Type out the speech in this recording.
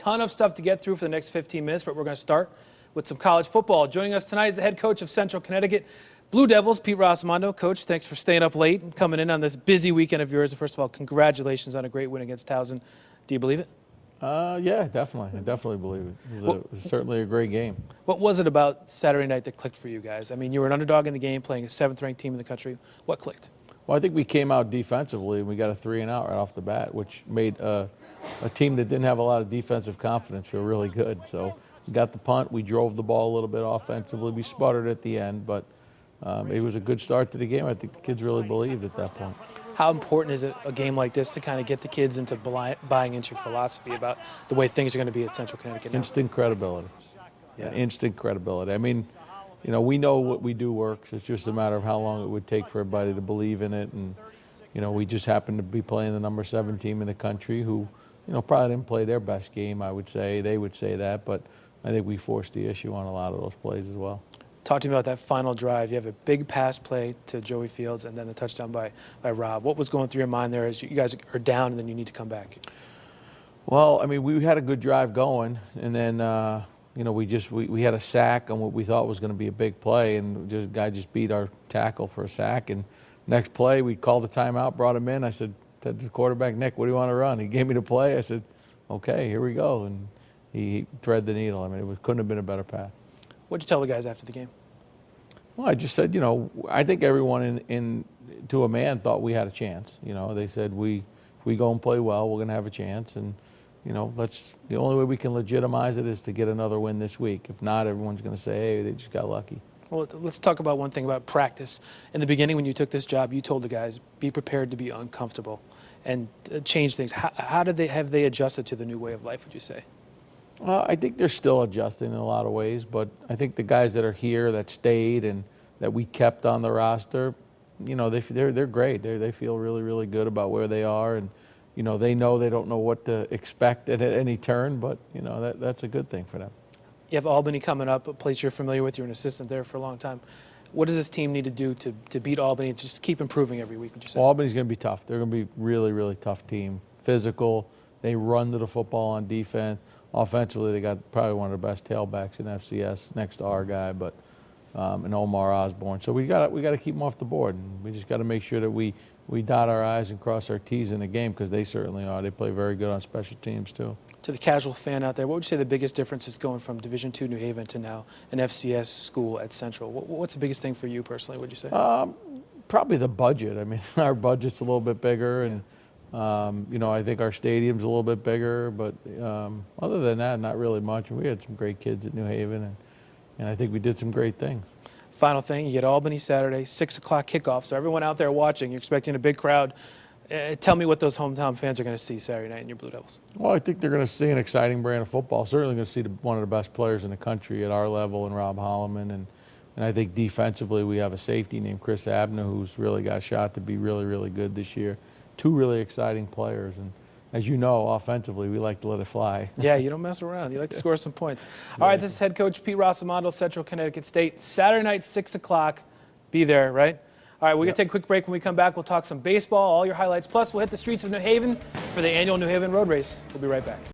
ton of stuff to get through for the next 15 minutes, but we're going to start with some college football. Joining us tonight is the head coach of Central Connecticut Blue Devils, Pete Rossamando. Coach, thanks for staying up late and coming in on this busy weekend of yours. First of all, congratulations on a great win against Towson. Do you believe it? Yeah, definitely. I definitely believe it. It was certainly a great game. What was it about Saturday night that clicked for you guys? I mean, you were an underdog in the game, playing a 7th-ranked team in the country. What clicked? Well, I think we came out defensively, and we got a 3-and-out right off the bat, which made a team that didn't have a lot of defensive confidence feel really good. So we got the punt. We drove the ball a little bit offensively. We sputtered at the end, but it was a good start to the game. I think the kids really believed at that point. How important is it, a game like this, to kind of get the kids into buying into your philosophy about the way things are going to be at Central Connecticut now? Instant credibility. Yeah. Instant credibility. I mean, you know, we know what we do works. It's just a matter of how long it would take for everybody to believe in it. And, you know, we just happen to be playing the number 7 team in the country who, you know, probably didn't play their best game, I would say. They would say that. But I think we forced the issue on a lot of those plays as well. Talk to me about that final drive. You have a big pass play to Joey Fields and then the touchdown by Rob. What was going through your mind there as you guys are down and then you need to come back? Well, I mean, we had a good drive going, and then, you know, we had a sack on what we thought was going to be a big play, and the guy just beat our tackle for a sack. And next play, we called the timeout, brought him in. I said to the quarterback, Nick, what do you want to run? He gave me the play. I said, okay, here we go. And he threaded the needle. I mean, couldn't have been a better pass. What'd you tell the guys after the game? Well, I just said, you know, I think everyone to a man thought we had a chance. You know, they said if we go and play well, we're going to have a chance. And, you know, the only way we can legitimize it is to get another win this week. If not, everyone's going to say, hey, they just got lucky. Well, let's talk about one thing about practice. In the beginning, when you took this job, you told the guys, be prepared to be uncomfortable and change things. How have they adjusted to the new way of life, would you say? I think they're still adjusting in a lot of ways, but I think the guys that are here, that stayed, and that we kept on the roster, you know, they're great. They feel really, really good about where they are, and you know they don't know what to expect at any turn, but you know that's a good thing for them. You have Albany coming up, a place you're familiar with. You're an assistant there for a long time. What does this team need to do to beat Albany and just keep improving every week, would you say? Well, Albany's going to be tough. They're going to be a really, really tough team. Physical. They run to the football on defense. Offensively, they got probably one of the best tailbacks in FCS, next to our guy, but and Omar Osborne. So we got to keep them off the board, and we just got to make sure that we dot our I's and cross our T's in the game, because they certainly are. They play very good on special teams too. To the casual fan out there, what would you say the biggest difference is going from Division II New Haven to now an FCS school at Central? What's the biggest thing for you personally, would you say? Probably the budget. I mean, our budget's a little bit bigger, and you know, I think our stadium's a little bit bigger, but other than that, not really much. We had some great kids at New Haven, and I think we did some great things. Final thing, you get Albany Saturday, 6 o'clock kickoff. So everyone out there watching, you're expecting a big crowd. Tell me what those hometown fans are going to see Saturday night in your Blue Devils. Well, I think they're going to see an exciting brand of football. Certainly going to see one of the best players in the country at our level, and Rob Holloman. And I think defensively we have a safety named Chris Abner who's really got a shot to be really, really good this year. 2 really exciting players, and as you know, offensively, we like to let it fly. Yeah, you don't mess around. You like to score some points. All right, this is head coach Pete Rossamando, Central Connecticut State. Saturday night, 6 o'clock. Be there, right? All right, we're going to take a quick break. When we come back, we'll talk some baseball, all your highlights. Plus, we'll hit the streets of New Haven for the annual New Haven Road Race. We'll be right back.